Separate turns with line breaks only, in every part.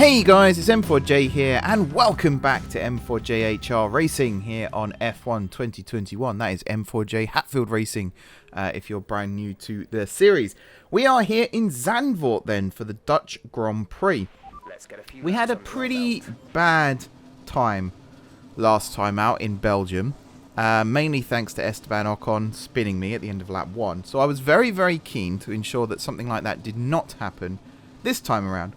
Hey guys, it's M4J here, and welcome back to M4J-Hatfield Racing here on F1 2021. That is M4J-Hatfield Racing, if you're brand new to the series. We are here in Zandvoort then for the Dutch Grand Prix. We had a pretty bad time last time out in Belgium, mainly thanks to Esteban Ocon spinning me at the end of lap 1. So I was very, very keen to ensure that something like that did not happen this time around.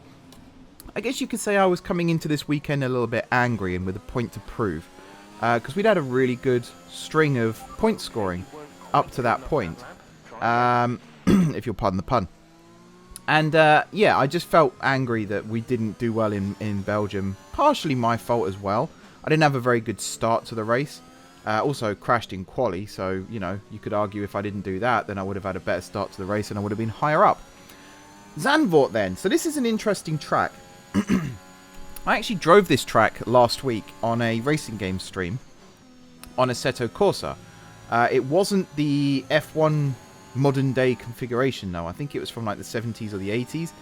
I guess you could say I was coming into this weekend a little bit angry and with a point to prove. Because we'd had a really good string of point scoring up to that point. If you'll pardon the pun. And yeah, I just felt angry that we didn't do well in Belgium. Partially my fault as well. I didn't have a very good start to the race. Also crashed in quali. So, you know, you could argue if I didn't do that, then I would have had a better start to the race and I would have been higher up. Zandvoort then. So this is an interesting track. I actually drove this track last week on a racing game stream on Assetto Corsa. It wasn't the F1 modern day configuration though. I think it was from like the 70s or the 80s.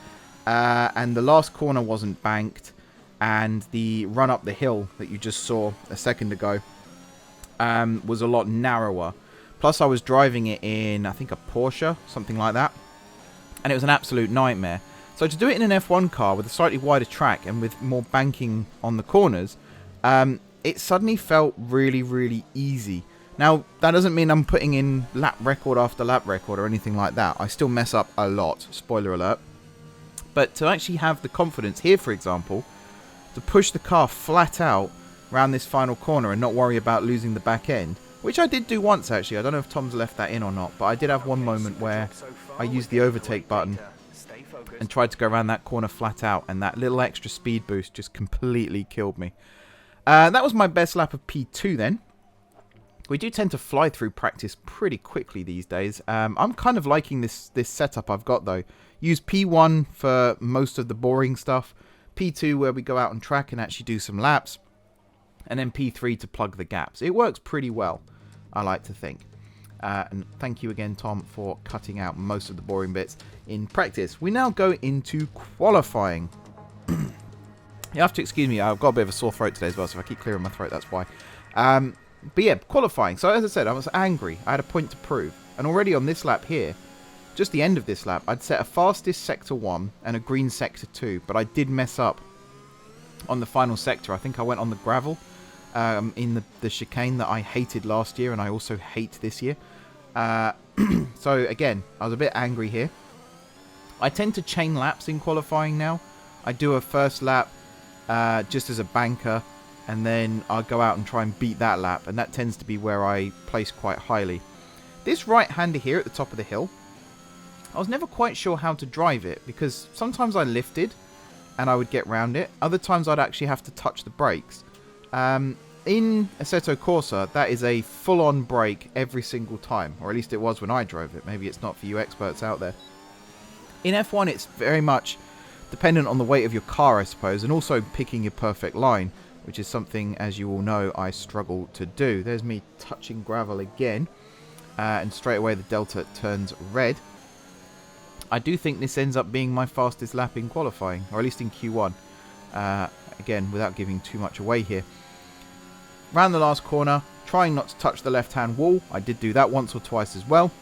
And the last corner wasn't banked. And the run up the hill that you just saw a second ago was a lot narrower. Plus I was driving it in, I think, a Porsche, something like that. And it was an absolute nightmare. So to do it in an F1 car with a slightly wider track and with more banking on the corners, it suddenly felt really, really easy. Now, that doesn't mean I'm putting in lap record after lap record or anything like that. I still mess up a lot, spoiler alert. But to actually have the confidence here, for example, to push the car flat out around this final corner and not worry about losing the back end, which I did do once actually. I don't know if Tom's left that in or not, but I did have one moment where I used the overtake button and tried to go around that corner flat out, and that little extra speed boost just completely killed me. That was my best lap of P2 then. We do tend to fly through practice pretty quickly these days. I'm kind of liking this setup I've got though. Use P1 for most of the boring stuff, P2 where we go out on track and actually do some laps, and then P3 to plug the gaps. It works pretty well, I like to think. And thank you again, Tom, for cutting out most of the boring bits in practice. We now go into qualifying. You have to excuse me, I've got a bit of a sore throat today as well, so if I keep clearing my throat, that's why. But yeah, qualifying. So as I said, I was angry. I had a point to prove. And already on this lap here, just the end of this lap, I'd set a fastest sector 1 and a green sector 2. But I did mess up on the final sector. I think I went on the gravel in the chicane that I hated last year and I also hate this year. So again, I was a bit angry here. I tend to chain laps in qualifying now. I do a first lap just as a banker, and then I'll go out and try and beat that lap, and that tends to be where I place quite highly. This right-hander here at the top of the hill, I was never quite sure how to drive it, because sometimes I lifted and I would get round it. Other times I'd actually have to touch the brakes. In Assetto Corsa, that is a full-on brake every single time. Or at least it was when I drove it. Maybe it's not for you experts out there. In F1, it's very much dependent on the weight of your car, I suppose, and also picking your perfect line, which is something, as you all know, I struggle to do. There's me touching gravel again, and straight away the delta turns red. I do think this ends up being my fastest lap in qualifying, or at least in Q1. Again, without giving too much away here. Round the last corner, trying not to touch the left-hand wall. I did do that once or twice as well.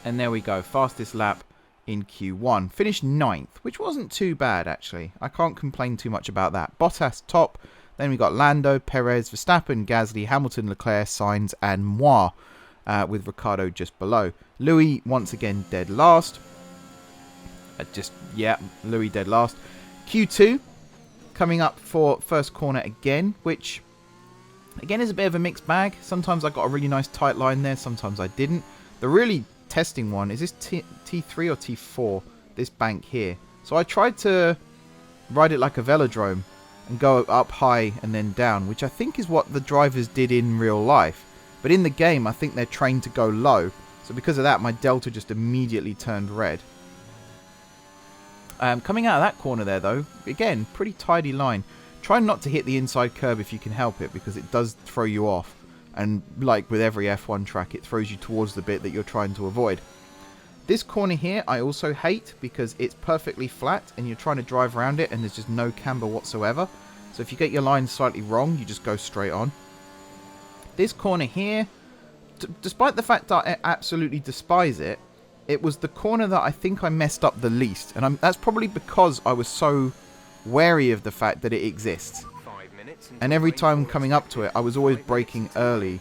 And there we go, fastest lap in Q1. Finished 9th, which wasn't too bad actually. I can't complain too much about that. Bottas top, then we got Lando, Perez, Verstappen, Gasly, Hamilton, Leclerc, Sainz and moi, with Ricciardo just below. Louis once again dead last. Louis dead last. Q2 coming up for first corner again, which again is a bit of a mixed bag. Sometimes I got a really nice tight line there, sometimes I didn't. The really testing one is this T3 or T4, this bank here. So I tried to ride it like a velodrome and go up high and then down, which I think is what the drivers did in real life. But in the game, I think they're trained to go low. So because of that, my delta just immediately turned red. Coming out of that corner there, though, again, pretty tidy line. Try not to hit the inside curb if you can help it, because it does throw you off. And like with every F1 track, it throws you towards the bit that you're trying to avoid. This corner here I also hate because it's perfectly flat and you're trying to drive around it and there's just no camber whatsoever. So if you get your line slightly wrong, you just go straight on. This corner here, despite the fact that I absolutely despise it, it was the corner that I think I messed up the least. And that's probably because I was so wary of the fact that it exists. And every time coming up to it, I was always braking early,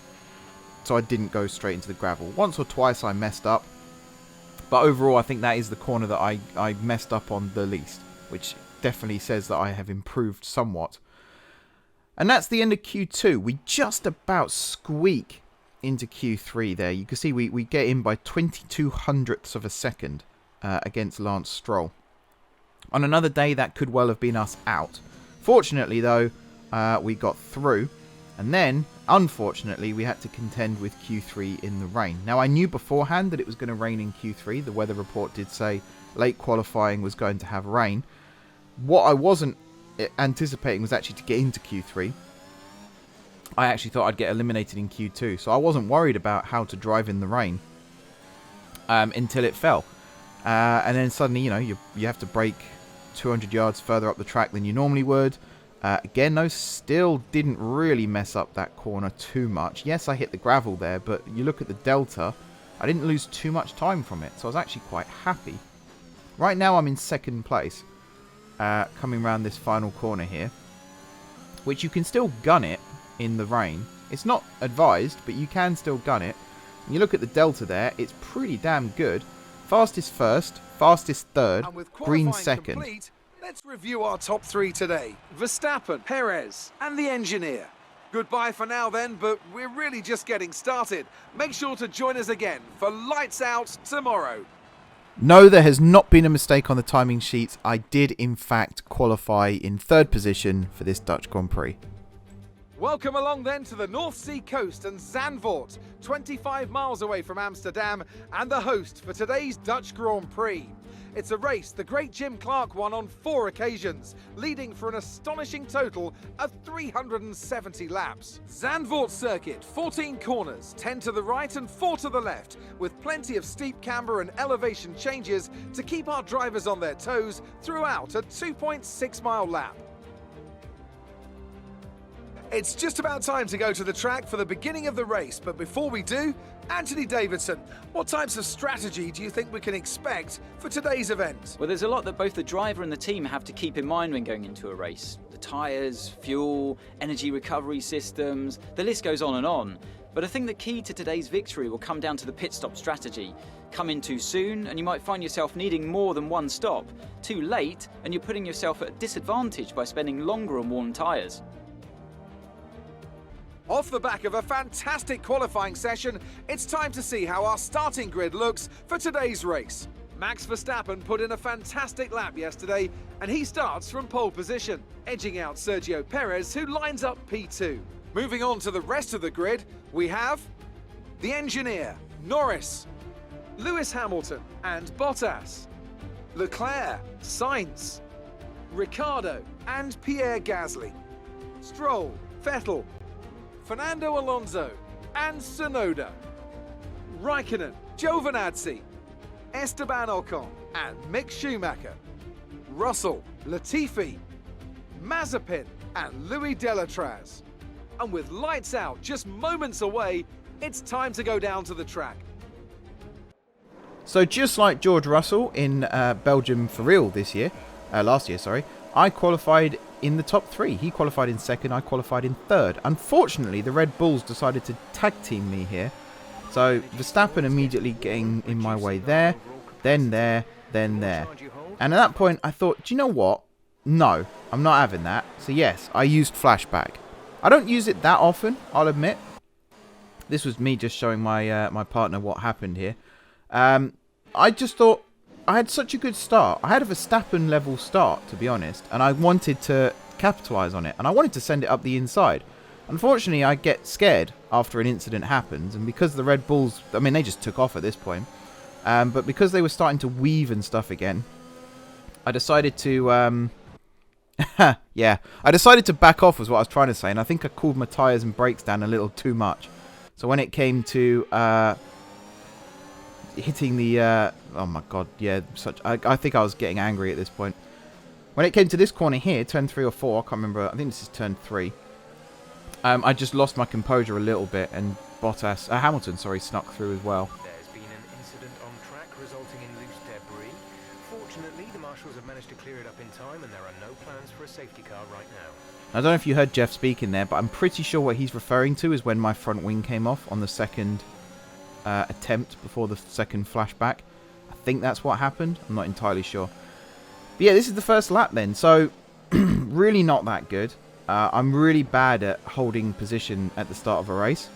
so I didn't go straight into the gravel. Once or twice I messed up. But overall, I think that is the corner that I messed up on the least, which definitely says that I have improved somewhat. And that's the end of Q2. We just about squeak into Q3 there. You can see we get in by 22 hundredths of a second against Lance Stroll. On another day, that could well have been us out. Fortunately, though, we got through. And then, unfortunately, we had to contend with Q3 in the rain. Now, I knew beforehand that it was going to rain in Q3. The weather report did say late qualifying was going to have rain. What I wasn't anticipating was actually to get into Q3. I actually thought I'd get eliminated in Q2. So I wasn't worried about how to drive in the rain until it fell. And then suddenly, you know, you have to brake 200 yards further up the track than you normally would. Again, though, still didn't really mess up that corner too much. Yes, I hit the gravel there, but you look at the delta, I didn't lose too much time from it, so I was actually quite happy. Right now, I'm in second place, coming around this final corner here, which you can still gun it in the rain. It's not advised, but you can still gun it. And you look at the delta there, it's pretty damn good. Fastest first, fastest third, green second.
Complete, let's review our top three today. Verstappen, Perez, and the engineer. Goodbye for now then, but we're really just getting started. Make sure to join us again for Lights Out tomorrow.
No, there has not been a mistake on the timing sheets. I did, in fact, qualify in third position for this Dutch Grand Prix.
Welcome along then to the North Sea coast and Zandvoort, 25 miles away from Amsterdam, and the host for today's Dutch Grand Prix. It's a race the great Jim Clark won on 4 occasions, leading for an astonishing total of 370 laps. Zandvoort circuit, 14 corners, 10 to the right and 4 to the left, with plenty of steep camber and elevation changes to keep our drivers on their toes throughout a 2.6 mile lap. It's just about time to go to the track for the beginning of the race, but before we do, Anthony Davidson, what types of strategy do you think we can expect for today's event?
Well, there's a lot that both the driver and the team have to keep in mind when going into a race. The tyres, fuel, energy recovery systems, the list goes on and on. But I think the key to today's victory will come down to the pit stop strategy. Come in too soon and you might find yourself needing more than one stop. Too late and you're putting yourself at a disadvantage by spending longer on worn tyres.
Off the back of a fantastic qualifying session, it's time to see how our starting grid looks for today's race. Max Verstappen put in a fantastic lap yesterday, and he starts from pole position, edging out Sergio Perez, who lines up P2. Moving on to the rest of the grid, we have the engineer, Norris, Lewis Hamilton and Bottas, Leclerc, Sainz, Ricciardo and Pierre Gasly, Stroll, Vettel, Fernando Alonso and Tsunoda, Raikkonen, Giovinazzi, Esteban Ocon and Mick Schumacher, Russell, Latifi, Mazepin and Louis Delatraz. And with lights out just moments away, it's time to go down to the track.
So just like George Russell in Belgium for real last year, I qualified in the top 3. He qualified in second, I qualified in third. Unfortunately, the Red Bulls decided to tag team me here. So Verstappen immediately getting in my way there, then there, then there. And at that point, I thought, do you know what? No, I'm not having that. So yes, I used flashback. I don't use it that often, I'll admit. This was me just showing my my partner what happened here. I just thought I had such a good start. I had a Verstappen level start, to be honest, and I wanted to capitalise on it, and I wanted to send it up the inside. Unfortunately, I get scared after an incident happens, and because the Red Bulls, I mean, they just took off at this point, but because they were starting to weave and stuff again, I decided to, yeah, I decided to back off was what I was trying to say, and I think I cooled my tyres and brakes down a little too much. So when it came to hitting the... oh my god, yeah. I think I was getting angry at this point. When it came to this corner here, turn 3 or 4, I can't remember. I think this is turn 3. I just lost my composure a little bit, and Hamilton, sorry, snuck through as well.
There's been an incident on track resulting in loose debris. Fortunately, the marshals have managed to clear it up in time, and there are no plans for a safety car right now.
I don't know if you heard Jeff speaking there, but I'm pretty sure what he's referring to is when my front wing came off on the second attempt before the second flashback. I think that's what happened. I'm not entirely sure. But yeah, this is the first lap then, so really not that good. I'm really bad at holding position at the start of a race.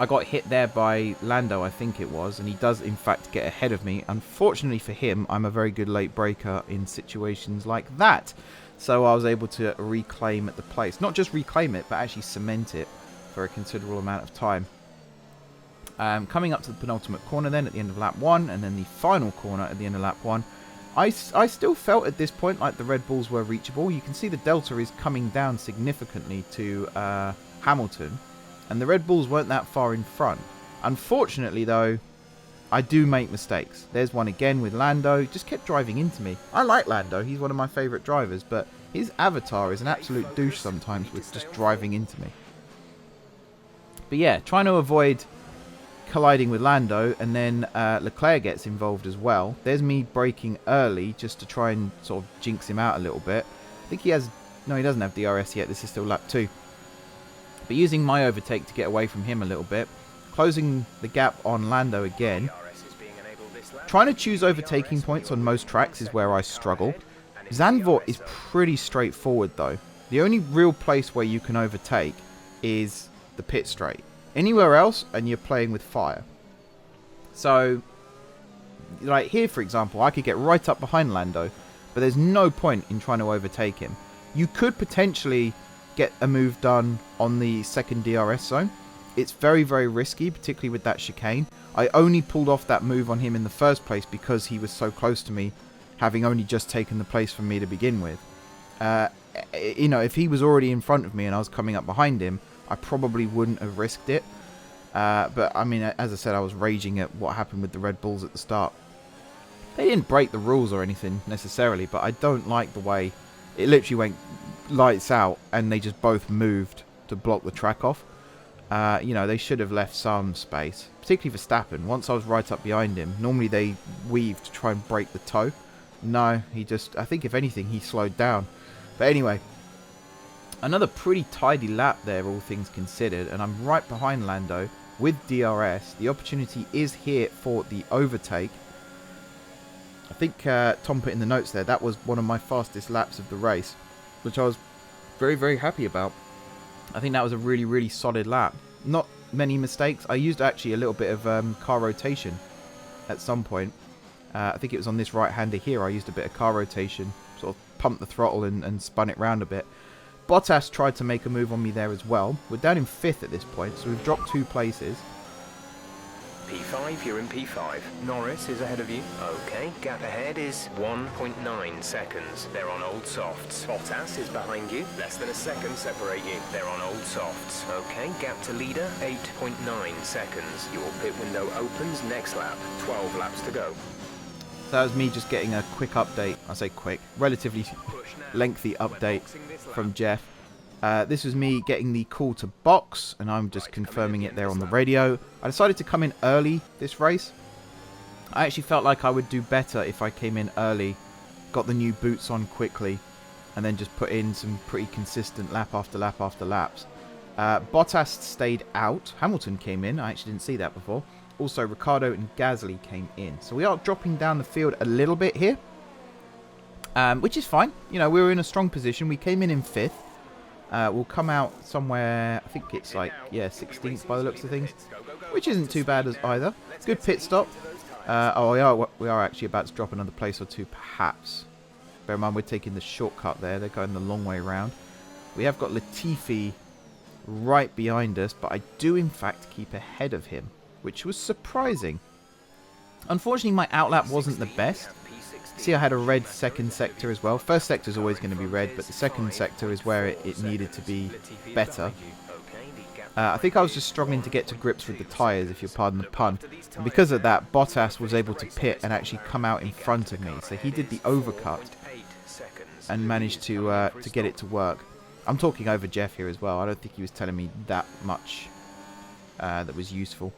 I got hit there by Lando, I think it was, and he does in fact get ahead of me. Unfortunately for him, I'm a very good late breaker in situations like that. So I was able to reclaim at the place. Not just reclaim it, but actually cement it for a considerable amount of time. Coming up to the penultimate corner then at the end of lap 1, and then the final corner at the end of lap 1. I still felt at this point like the Red Bulls were reachable. You can see the delta is coming down significantly to Hamilton, and the Red Bulls weren't that far in front. Unfortunately, though, I do make mistakes. There's one again with Lando. He just kept driving into me. I like Lando. He's one of my favourite drivers, but his avatar is an absolute douche sometimes with just driving into me. But yeah, trying to avoid colliding with Lando, and then Leclerc gets involved as well. There's me braking early just to try and sort of jinx him out a little bit. I think he has... No, he doesn't have DRS yet. This is still lap 2. But using my overtake to get away from him a little bit. Closing the gap on Lando again. Trying to choose overtaking points on most tracks is where I struggle. Zandvoort is pretty straightforward though. The only real place where you can overtake is the pit straight. Anywhere else, and you're playing with fire. So, like here, for example, I could get right up behind Lando, but there's no point in trying to overtake him. You could potentially get a move done on the second DRS zone. It's very, very risky, particularly with that chicane. I only pulled off that move on him in the first place because he was so close to me, having only just taken the place from me to begin with. You know, if he was already in front of me and I was coming up behind him, I probably wouldn't have risked it. But, I mean, as I said, I was raging at what happened with the Red Bulls at the start. They didn't break the rules or anything, necessarily, but I don't like the way it literally went lights out and they just both moved to block the track off. You know, they should have left some space, particularly for Verstappen. Once I was right up behind him, normally they weave to try and break the toe. No, he just, I think if anything, he slowed down. But anyway, another pretty tidy lap there, all things considered, and I'm right behind Lando with DRS. The opportunity is here for the overtake. I think Tom put in the notes there, that was one of my fastest laps of the race, which I was very, very happy about. I think that was a really, really solid lap. Not many mistakes. I used actually a little bit of car rotation at some point. I think it was on this right-hander here. I used a bit of car rotation, sort of pumped the throttle and spun it round a bit. Bottas tried to make a move on me there as well. We're down in 5th at this point, so we've dropped 2 places.
P5, you're in P5. Norris is ahead of you. Okay, gap ahead is 1.9 seconds. They're on old softs. Bottas is behind you. Less than a second separate you. They're on old softs. Okay, gap to leader, 8.9 seconds. Your pit window opens next lap. 12 laps to go.
So that was me just getting a quick update. I say quick, relatively lengthy update from Jeff. This was me getting the call to box, and I'm just confirming it there on the radio. I decided to come in early this race. I actually felt like I would do better if I came in early, got the new boots on quickly, and then just put in some pretty consistent lap after lap after laps. Bottas stayed out. Hamilton came in. I actually didn't see that before. Also, Ricciardo and Gasly came in. So we are dropping down the field a little bit here, which is fine. You know, we were in a strong position. We came in 5th. We'll come out somewhere, I think it's like, yeah, 16th by the looks of things, which isn't too bad as either. Good pit stop. Oh, we are actually about to drop another place or two, perhaps. Bear in mind, we're taking the shortcut there. They're going the long way around. We have got Latifi right behind us, but I do, in fact, keep ahead of him, which was surprising. Unfortunately, my outlap wasn't the best. See, I had a red second sector as well. First sector is always going to be red, but the second sector is where it needed to be better. I think I was just struggling to get to grips with the tyres, if you pardon the pun. And because of that, Bottas was able to pit and actually come out in front of me. So he did the overcut and managed to get it to work. I'm talking over Jeff here as well. I don't think he was telling me that much that was useful.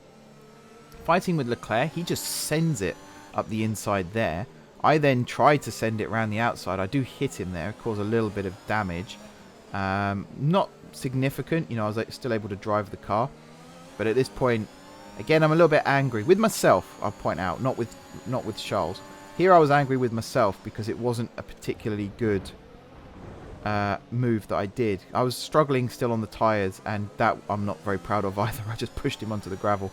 Fighting with Leclerc, he just sends it up the inside there. I then try to send it around the outside. I do hit him there, cause a little bit of damage. Not significant, you know, I was still able to drive the car. But at this point, again, I'm a little bit angry. With myself, I'll point out, not with Charles. Here I was angry with myself because it wasn't a particularly good move that I did. I was struggling still on the tyres, and that I'm not very proud of either. I just pushed him onto the gravel.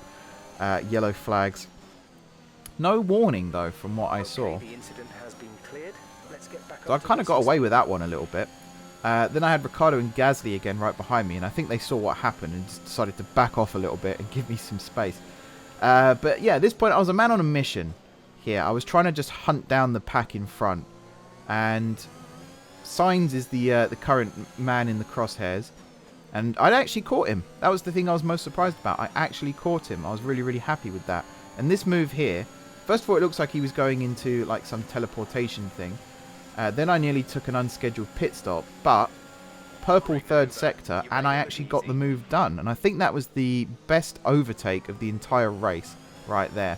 Yellow flags. No warning, though, from what I saw. So I kind of got away with that one a little bit. Then I had Ricciardo and Gasly again right behind me, and I think they saw what happened and just decided to back off a little bit and give me some space. But yeah, at this point I was a man on a mission here. I was trying to just hunt down the pack in front, and Sainz is the current man in the crosshairs, and I'd actually caught him. That was the thing I was most surprised about. I actually caught him. I was really, really happy with that. And this move here, first of all, it looks like he was going into like some teleportation thing. Then I nearly took an unscheduled pit stop, but purple third sector, and I actually got the move done. And I think that was the best overtake of the entire race right there.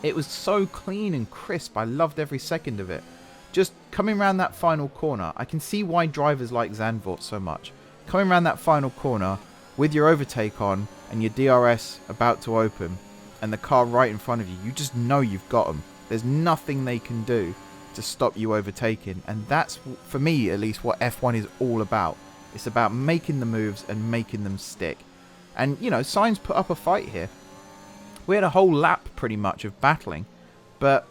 It was so clean and crisp. I loved every second of it. Just coming around that final corner, I can see why drivers like Zandvoort so much. Coming around that final corner with your overtake on and your DRS about to open and the car right in front of you, you just know you've got them. There's nothing they can do to stop you overtaking, and that's, for me at least, what F1 is all about. It's about making the moves and making them stick. And, you know, Sainz put up a fight here. We had a whole lap pretty much of battling, but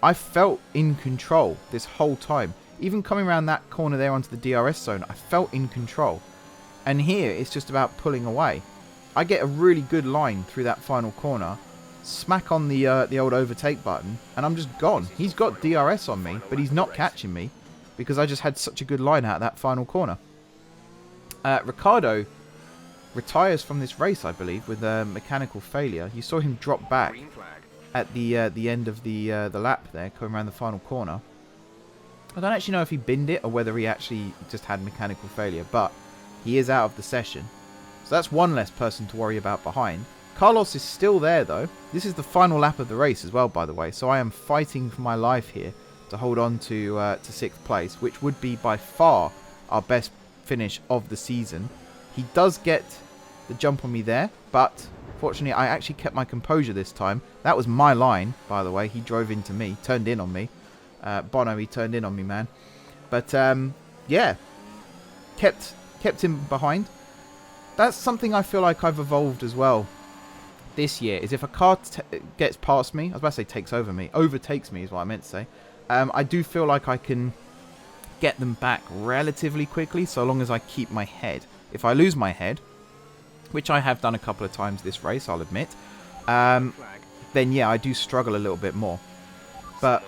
I felt in control this whole time. Even coming around that corner there onto the DRS zone, I felt in control. And here it's just about pulling away. I get a really good line through that final corner, smack on the old overtake button, and I'm just gone. He's got DRS on me, but he's not catching me because I just had such a good line out of that final corner. Ricciardo retires from this race, I believe, with a mechanical failure. You saw him drop back at the end of the lap there, coming around the final corner. I don't actually know if he binned it or whether he actually just had mechanical failure, but he is out of the session. So that's one less person to worry about behind. Carlos is still there, though. This is the final lap of the race as well, by the way. So I am fighting for my life here to hold on to 6th place, which would be by far our best finish of the season. He does get the jump on me there, but fortunately I actually kept my composure this time. That was my line, by the way. He drove into me, turned in on me. Bono, he turned in on me, man. But yeah, kept him behind. That's something I feel like I've evolved as well this year, is if a car gets past me, I was about to say takes over me, overtakes me is what I meant to say, I do feel like I can get them back relatively quickly, so long as I keep my head. If I lose my head, which I have done a couple of times this race, I'll admit, then yeah, I do struggle a little bit more. But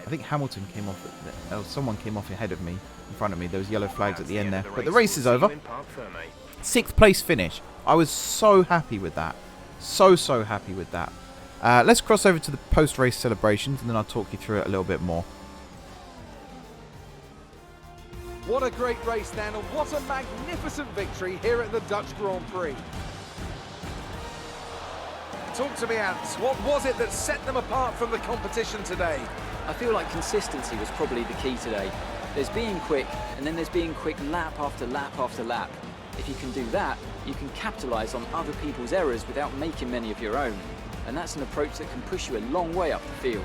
I think Hamilton came off, someone came off ahead of me, in front of me. There was yellow flags at the end there. But the race is over. 6th place finish. I was so happy with that. So happy with that. Let's cross over to the post-race celebrations, and then I'll talk you through it a little bit more.
What a great race then, and what a magnificent victory here at the Dutch Grand Prix. Talk to me, Ants. What was it that set them apart from the competition today?
I feel like consistency was probably the key today. There's being quick, and then there's being quick lap after lap after lap. If you can do that, you can capitalise on other people's errors without making many of your own. And that's an approach that can push you a long way up the field.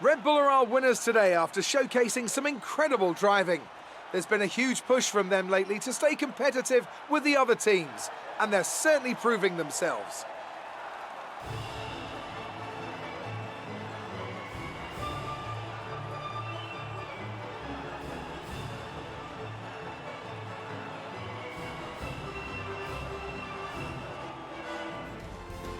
Red Bull are our winners today after showcasing some incredible driving. There's been a huge push from them lately to stay competitive with the other teams, and they're certainly proving themselves.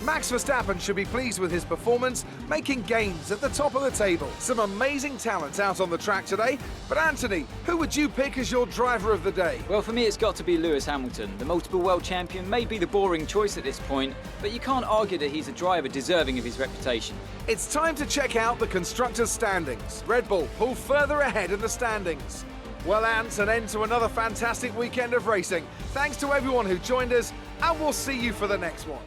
Max Verstappen should be pleased with his performance, making gains at the top of the table. Some amazing talent out on the track today, but Anthony, who would you pick as your driver of the day?
Well, for me, it's got to be Lewis Hamilton. The multiple world champion may be the boring choice at this point, but you can't argue that he's a driver deserving of his reputation.
It's time to check out the constructors' standings. Red Bull pull further ahead in the standings. Well, Ant, an end to another fantastic weekend of racing. Thanks to everyone who joined us, and we'll see you for the next one.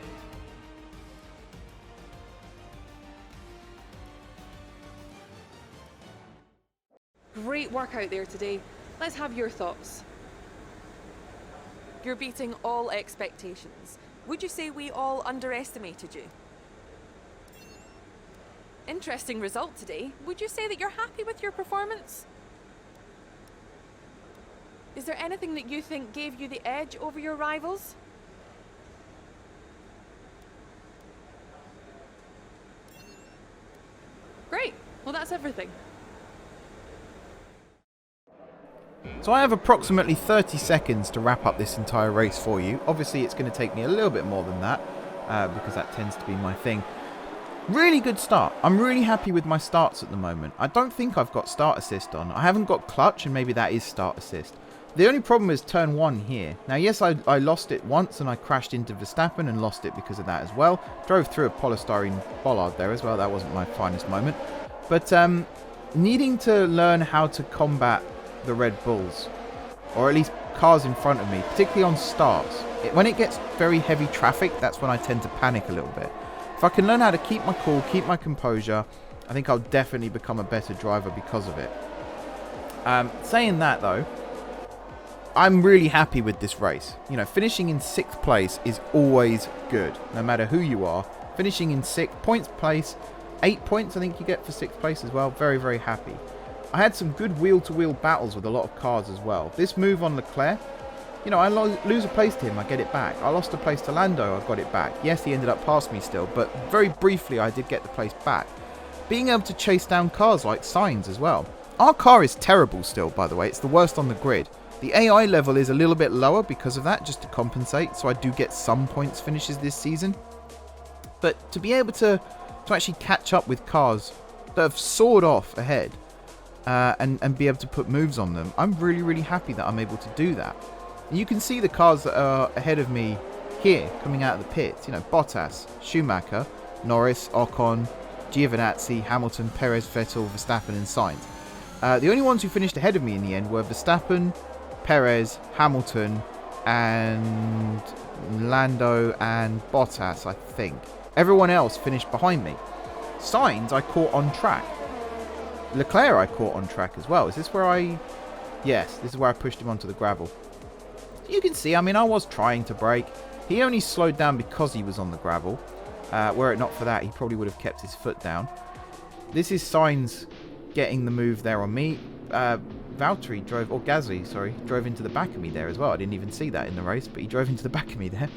Great work out there today. Let's have your thoughts. You're beating all expectations. Would you say we all underestimated you? Interesting result today. Would you say that you're happy with your performance? Is there anything that you think gave you the edge over your rivals? Great. Well, that's everything.
So I have approximately 30 seconds to wrap up this entire race for you. Obviously it's going to take me a little bit more than that because that tends to be my thing. Really good start. I'm really happy with my starts at the moment. I don't think I've got start assist on. I haven't got clutch, and maybe that is start assist. The only problem is turn 1 here. Now yes, I lost it once and I crashed into Verstappen and lost it because of that as well. Drove through a polystyrene bollard there as well. That wasn't my finest moment. But needing to learn how to combat the Red Bulls, or at least cars in front of me, particularly on starts. When it gets very heavy traffic, that's when I tend to panic a little bit. If I can learn how to keep my cool, keep my composure, I think I'll definitely become a better driver because of it. Saying that though, I'm really happy with this race. You know, finishing in 6th place is always good, no matter who you are. Finishing in 6th, points place, 8 points I think you get for 6th place as well. Very, very happy. I had some good wheel-to-wheel battles with a lot of cars as well. This move on Leclerc, you know, I lose a place to him, I get it back. I lost a place to Lando, I got it back. Yes, he ended up past me still, but very briefly I did get the place back. Being able to chase down cars like Sainz as well. Our car is terrible still, by the way. It's the worst on the grid. The AI level is a little bit lower because of that, just to compensate, so I do get some points finishes this season. But to be able to actually catch up with cars that have soared off ahead, and be able to put moves on them, I'm really, really happy that I'm able to do that. And you can see the cars that are ahead of me here, coming out of the pits. You know, Bottas, Schumacher, Norris, Ocon, Giovinazzi, Hamilton, Perez, Vettel, Verstappen and Sainz. The only ones who finished ahead of me in the end were Verstappen, Perez, Hamilton, and Lando and Bottas, I think. Everyone else finished behind me. Sainz I caught on track. Leclerc I caught on track as well. Is this where I... Yes, this is where I pushed him onto the gravel. You can see, I mean, I was trying to brake. He only slowed down because he was on the gravel. Were it not for that, he probably would have kept his foot down. This is Sainz getting the move there on me. Valtteri drove, or Gasly, sorry, drove into the back of me there as well. I didn't even see that in the race, but he drove into the back of me there.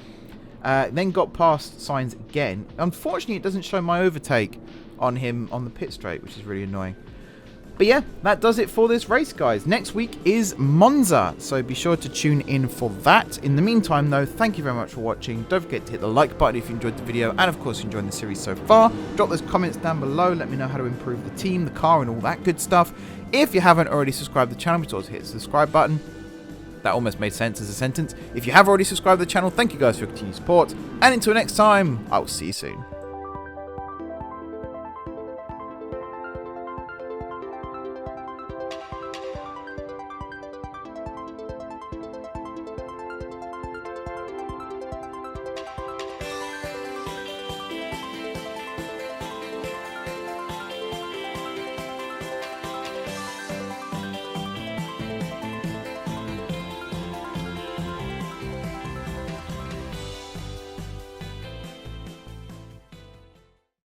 Then got past Sainz again. Unfortunately, it doesn't show my overtake on him on the pit straight, which is really annoying. But yeah, that does it for this race, guys. Next week is Monza, so be sure to tune in for that. In the meantime, though, thank you very much for watching. Don't forget to hit the like button if you enjoyed the video, and of course, enjoying the series so far. Drop those comments down below. Let me know how to improve the team, the car, and all that good stuff. If you haven't already subscribed to the channel, be sure to hit the subscribe button. That almost made sense as a sentence. If you have already subscribed to the channel, thank you guys for your continued support. And until next time, I will see you soon.